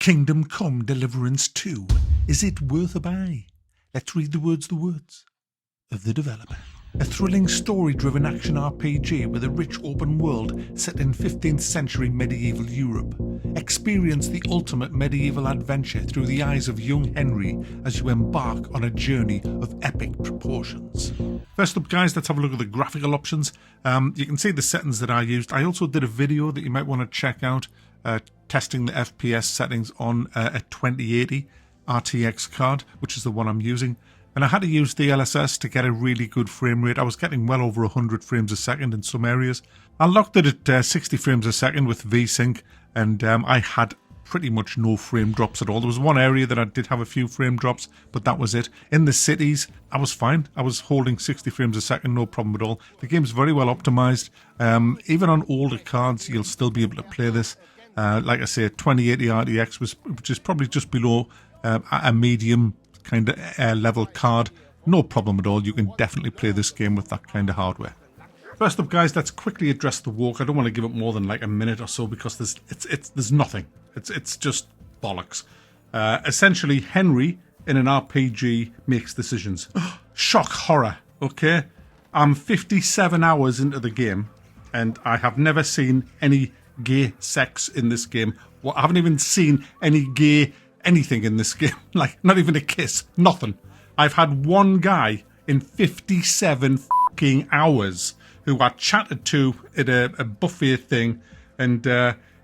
Kingdom Come Deliverance 2. Is it worth a buy? Let's read the words of the developer. A thrilling story-driven action RPG with a rich open world set in 15th century medieval Europe. Experience the ultimate medieval adventure through the eyes of young Henry as you embark on a journey of epic proportions. First up, guys, let's have a look at the graphical options. You can see the settings that I used. I also did a video that you might want to check out, testing the FPS settings on a 2080 RTX card, which is the one I'm using. And I had to use DLSS to get a really good frame rate. I was getting well over 100 frames a second in some areas. I locked it at 60 frames a second with VSync, and I had pretty much no frame drops at all. There was one area that I did have a few frame drops, but that was it. In the cities, I was fine. I was holding 60 frames a second, no problem at all. The game's very well optimized. Even on older cards, you'll still be able to play this. Like I say, 2080 RTX, which is probably just below a medium kind of level card. No problem at all. You can definitely play this game with that kind of hardware. First up, guys, let's quickly address the walk. I don't want to give it more than like a minute or so because there's nothing. It's just bollocks. Essentially, Henry in an RPG makes decisions. Shock horror. Okay, I'm 57 hours into the game, and I have never seen any gay sex in this game. Well, I haven't even seen any gay anything in this game. Like, not even a kiss. Nothing. I've had one guy in 57 fucking hours who I chatted to at a buffet thing, and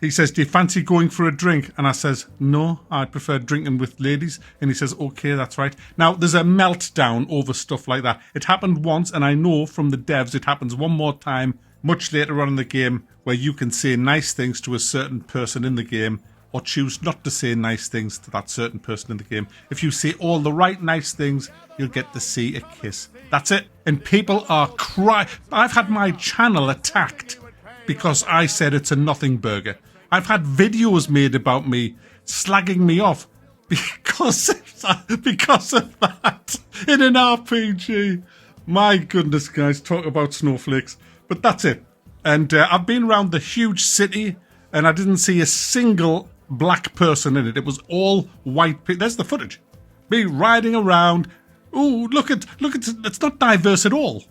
he says, "Do you fancy going for a drink?" And I says, "No, I prefer drinking with ladies." And he says, "Okay, that's right." Now, there's a meltdown over stuff like that. It happened once, and I know from the devs it happens one more time much later on in the game, where you can say nice things to a certain person in the game, or choose not to say nice things to that certain person in the game. If you say all the right nice things, you'll get to see a kiss. That's it. And people are crying. I've had my channel attacked because I said it's a nothing burger. I've had videos made about me slagging me off because of that in an RPG. My goodness, guys, talk about snowflakes. But that's it. And I've been around the huge city, and I didn't see a single black person in it. It was all white people. There's the footage. Me riding around. Ooh, look at it's not diverse at all.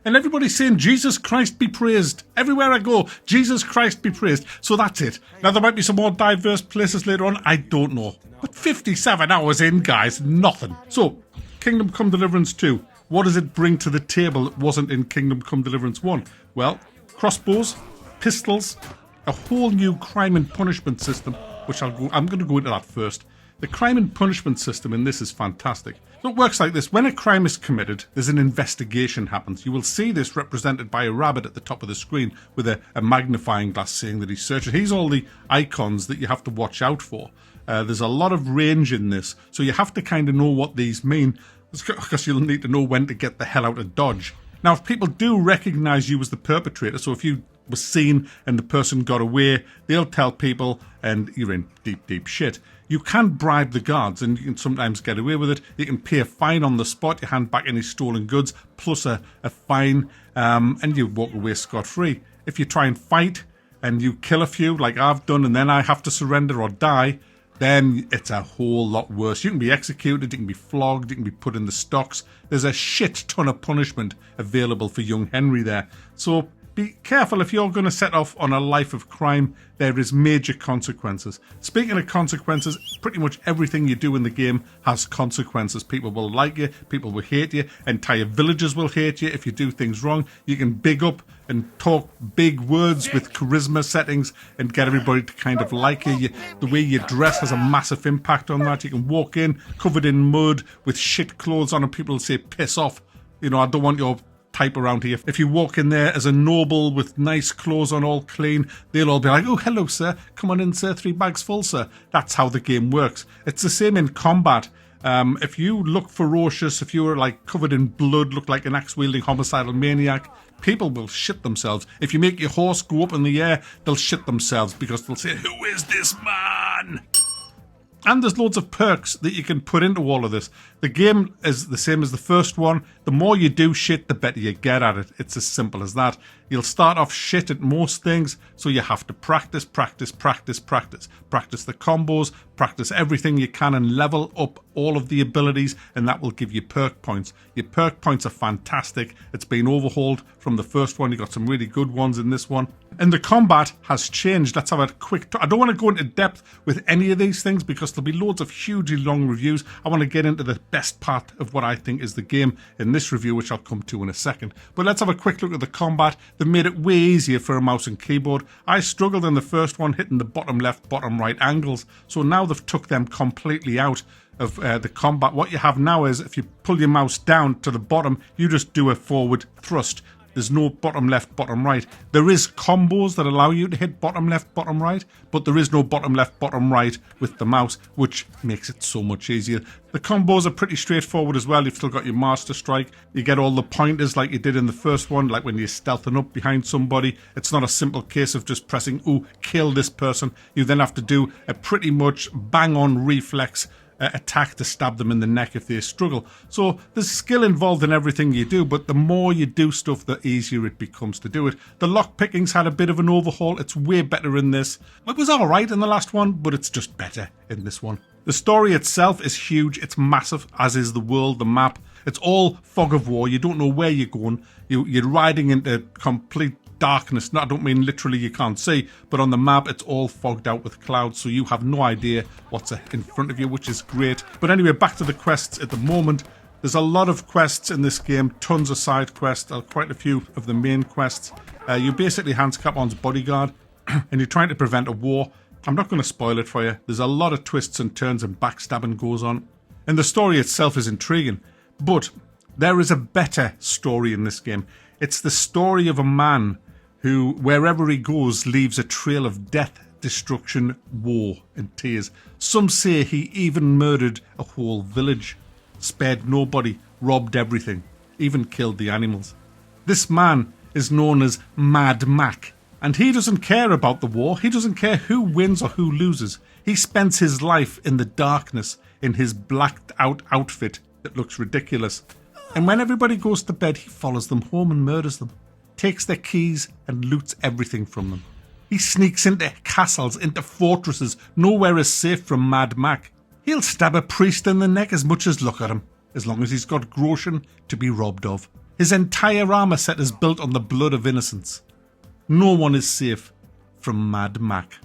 And everybody's saying, "Jesus Christ be praised." Everywhere I go, Jesus Christ be praised. So that's it. Now, there might be some more diverse places later on. I don't know. But 57 hours in, guys, nothing. So, Kingdom Come Deliverance 2. What does it bring to the table that wasn't in Kingdom Come Deliverance 1? Well, crossbows, pistols, a whole new crime and punishment system, which I'm going to go into that first. The crime and punishment system in this is fantastic. So it works like this. When a crime is committed, there's an investigation happens. You will see this represented by a rabbit at the top of the screen with a magnifying glass saying that he's searching. He's all the icons that you have to watch out for. There's a lot of range in this, so you have to kind of know what these mean, because you'll need to know when to get the hell out of Dodge. Now, if people do recognize you as the perpetrator, so if you were seen and the person got away, they'll tell people, and you're in deep, deep shit. You can bribe the guards, and you can sometimes get away with it. You can pay a fine on the spot, you hand back any stolen goods, plus a fine, and you walk away scot-free. If you try and fight, and you kill a few, like I've done, and then I have to surrender or die, then it's a whole lot worse. You can be executed, you can be flogged, you can be put in the stocks. There's a shit ton of punishment available for young Henry there. So be careful if you're going to set off on a life of crime. There is major consequences. Speaking of consequences, pretty much everything you do in the game has consequences. People will like you, people will hate you, entire villages will hate you if you do things wrong. You can big up and talk big words with charisma settings and get everybody to kind of like you. The way you dress has a massive impact on that. You can walk in covered in mud with shit clothes on and people will say, "Piss off. You know, I don't want your type around here." If you walk in there as a noble with nice clothes on, all clean, they'll all be like, "Oh, hello, sir. Come on in, sir. 3 bags full, sir." That's how the game works. It's the same in combat. If you look ferocious, if you're like covered in blood, look like an axe-wielding homicidal maniac, people will shit themselves. If you make your horse go up in the air, they'll shit themselves because they'll say, "Who is this man?" And there's loads of perks that you can put into all of this. The game is the same as the first one. The more you do shit, the better you get at it. It's as simple as that. You'll start off shit at most things, so you have to practice. Practice the combos, practice everything you can and level up all of the abilities, and that will give you perk points. Your perk points are fantastic. It's been overhauled from the first one. You got some really good ones in this one. And the combat has changed. Let's have a quick I don't want to go into depth with any of these things because there'll be loads of hugely long reviews. I want to get into the best part of what I think is the game in this review, which I'll come to in a second. But let's have a quick look at the combat. They've made it way easier for a mouse and keyboard. I struggled in the first one hitting the bottom left, bottom right angles. So now they've took them completely out of the combat. What you have now is if you pull your mouse down to the bottom, you just do a forward thrust. There's no bottom left, bottom right. There is combos that allow you to hit bottom left, bottom right, but there is no bottom left, bottom right with the mouse, which makes it so much easier. The combos are pretty straightforward as well. You've still got your master strike. You get all the pointers like you did in the first one, like when you're stealthing up behind somebody. It's not a simple case of just pressing, ooh, kill this person. You then have to do a pretty much bang-on reflex attack to stab them in the neck if they struggle. So there's skill involved in everything you do, but the more you do stuff, the easier it becomes to do it. The lockpicking's had a bit of an overhaul. It's way better in this. It was alright in the last one, but it's just better in this one. The story itself is huge. It's massive, as is the world, the map. It's all fog of war. You don't know where you're going. You're riding into complete darkness. No, I don't mean literally you can't see, but on the map it's all fogged out with clouds, so you have no idea what's in front of you, which is great. But anyway, back to the quests at the moment. There's a lot of quests in this game, tons of side quests, quite a few of the main quests. You're basically Hans Capon's bodyguard, and you're trying to prevent a war. I'm not going to spoil it for you. There's a lot of twists and turns and backstabbing goes on. And the story itself is intriguing, but there is a better story in this game. It's the story of a man who, wherever he goes, leaves a trail of death, destruction, war, and tears. Some say he even murdered a whole village, spared nobody, robbed everything, even killed the animals. This man is known as Mad Mac, and he doesn't care about the war. He doesn't care who wins or who loses. He spends his life in the darkness, in his blacked out outfit that looks ridiculous. And when everybody goes to bed, he follows them home and murders them. Takes their keys and loots everything from them. He sneaks into castles, into fortresses. Nowhere is safe from Mad Mac. He'll stab a priest in the neck as much as look at him, as long as he's got groschen to be robbed of. His entire armour set is built on the blood of innocents. No one is safe from Mad Mac.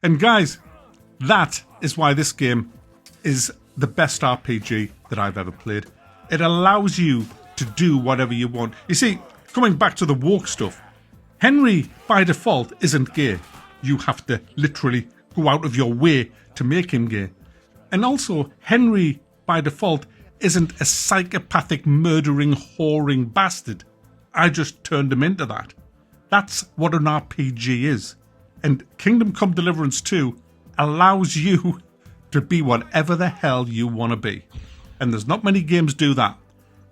And guys, that is why this game is the best RPG that I've ever played. It allows you to do whatever you want. You see, coming back to the woke stuff, Henry, by default, isn't gay. You have to literally go out of your way to make him gay. And also, Henry, by default, isn't a psychopathic, murdering, whoring bastard. I just turned him into that. That's what an RPG is. And Kingdom Come Deliverance 2 allows you to be whatever the hell you want to be. And there's not many games do that.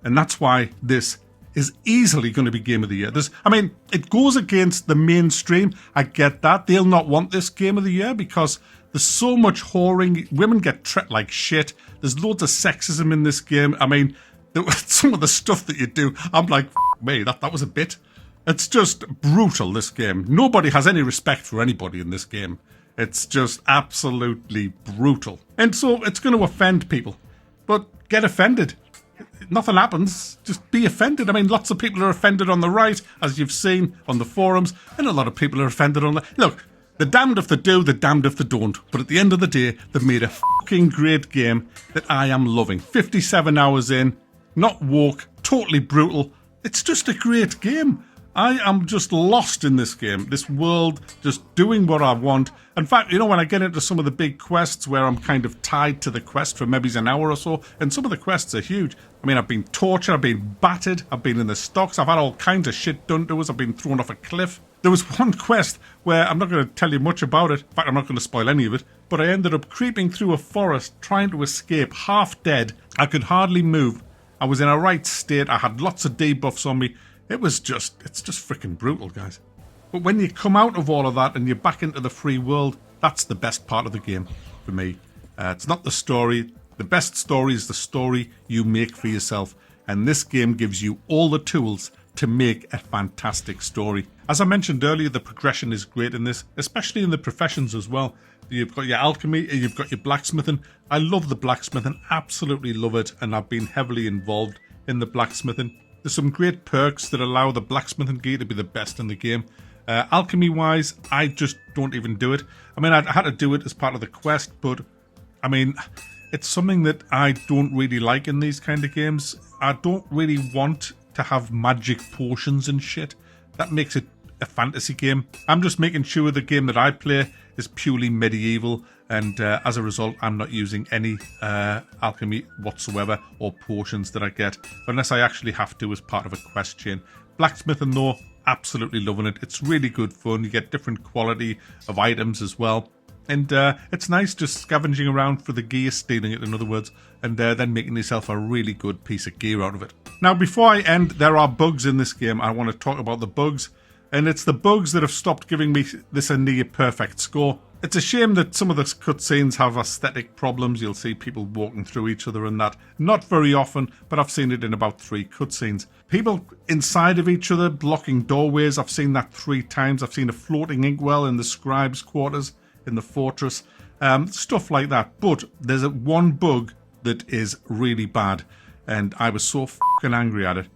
And that's why this is easily going to be Game of the Year. It goes against the mainstream. I get that. They'll not want this Game of the Year because there's so much whoring. Women get treated like shit. There's loads of sexism in this game. Some of the stuff that you do, I'm like, F me, that was a bit. It's just brutal, this game. Nobody has any respect for anybody in this game. It's just absolutely brutal. And so it's going to offend people. But get offended. Nothing happens. Just be offended. Lots of people are offended on the right, as you've seen on the forums, and a lot of people are offended on the... Look, they're damned if they do, they're damned if they don't. But at the end of the day, they've made a fucking great game that I am loving. 57 hours in, not woke, totally brutal. It's just a great game. I am just lost in this game, this world, just doing what I want. In fact, when I get into some of the big quests where I'm kind of tied to the quest for maybe an hour or so, and some of the quests are huge. I've been tortured, I've been battered, I've been in the stocks, I've had all kinds of shit done to us, I've been thrown off a cliff. There was one quest where I'm not going to tell you much about it, in fact I'm not going to spoil any of it, but I ended up creeping through a forest trying to escape, half dead. I could hardly move. I was in a right state, I had lots of debuffs on me. It's just freaking brutal, guys. But when you come out of all of that and you're back into the free world, that's the best part of the game for me. It's not the story. The best story is the story you make for yourself. And this game gives you all the tools to make a fantastic story. As I mentioned earlier, the progression is great in this, especially in the professions as well. You've got your alchemy, you've got your blacksmithing. I love the blacksmithing, absolutely love it, and I've been heavily involved in the blacksmithing. There's some great perks that allow the blacksmithing gear to be the best in the game. Alchemy-wise, I just don't even do it. I mean, I had to do it as part of the quest, but I mean, it's something that I don't really like in these kind of games. I don't really want to have magic potions and shit. That makes it a fantasy game. I'm just making sure the game that I play is purely medieval, and as a result, I'm not using any alchemy whatsoever or potions that I get, unless I actually have to as part of a quest chain. Blacksmithing though, absolutely loving it. It's really good fun. You get different quality of items as well. And it's nice just scavenging around for the gear, stealing it in other words, and then making yourself a really good piece of gear out of it. Now, before I end, there are bugs in this game. I want to talk about the bugs. And it's the bugs that have stopped giving me this a near perfect score. It's a shame that some of the cutscenes have aesthetic problems. You'll see people walking through each other and that. Not very often, but I've seen it in about 3 cutscenes. People inside of each other blocking doorways. I've seen that 3 times. I've seen a floating inkwell in the scribe's quarters in the fortress. Stuff like that. But there's one bug that is really bad, and I was so fucking angry at it.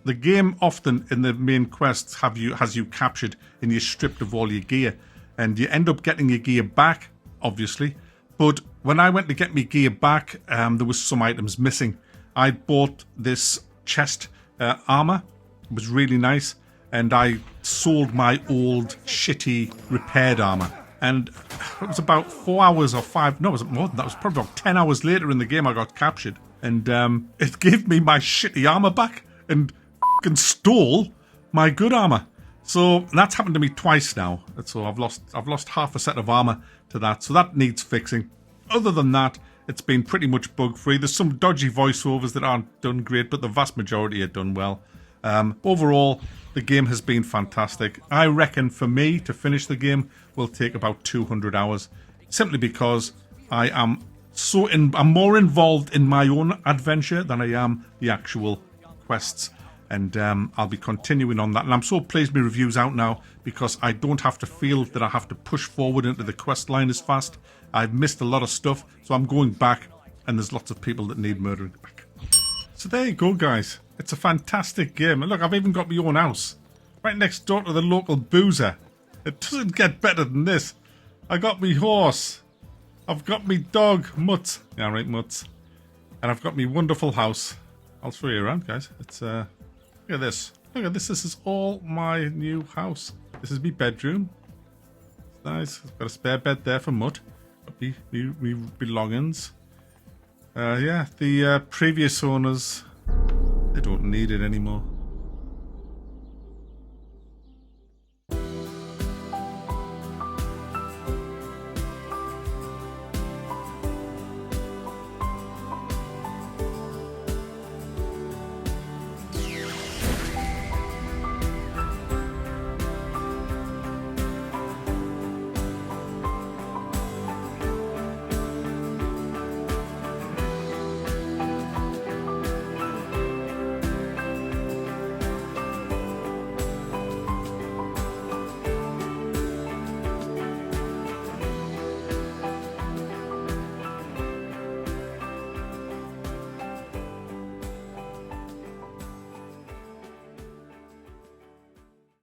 The game often in the main quests has you captured and you're stripped of all your gear, and you end up getting your gear back, obviously. But when I went to get my gear back, there was some items missing. I bought this chest armor. It was really nice, and I sold my old shitty repaired armor. And it was about 4 hours or 5. No, it was more than that. It was probably about 10 hours later in the game I got captured, and it gave me my shitty armor back and fucking stole my good armor. So that's happened to me twice now. So I've lost half a set of armor to that. So that needs fixing. Other than that, it's been pretty much bug free. There's some dodgy voiceovers that aren't done great, but the vast majority are done well. Overall, the game has been fantastic. I reckon for me to finish the game will take about 200 hours, simply because I am I'm more involved in my own adventure than I am the actual quests. And I'll be continuing on that. And I'm so pleased my review's out now, because I don't have to feel that I have to push forward into the quest line as fast. I've missed a lot of stuff, so I'm going back, and there's lots of people that need murdering back. So there you go, guys. It's a fantastic game. And look, I've even got my own house right next door to the local boozer. It doesn't get better than this. I got me horse. I've got me dog, Mutt. Yeah, right, Mutt. And I've got me wonderful house. I'll show you around, guys. It's look at this. Look at this. This is all my new house. This is my bedroom. It's nice. I've got a spare bed there for Mutt. Got me belongings. Yeah, the previous owners, they don't need it anymore.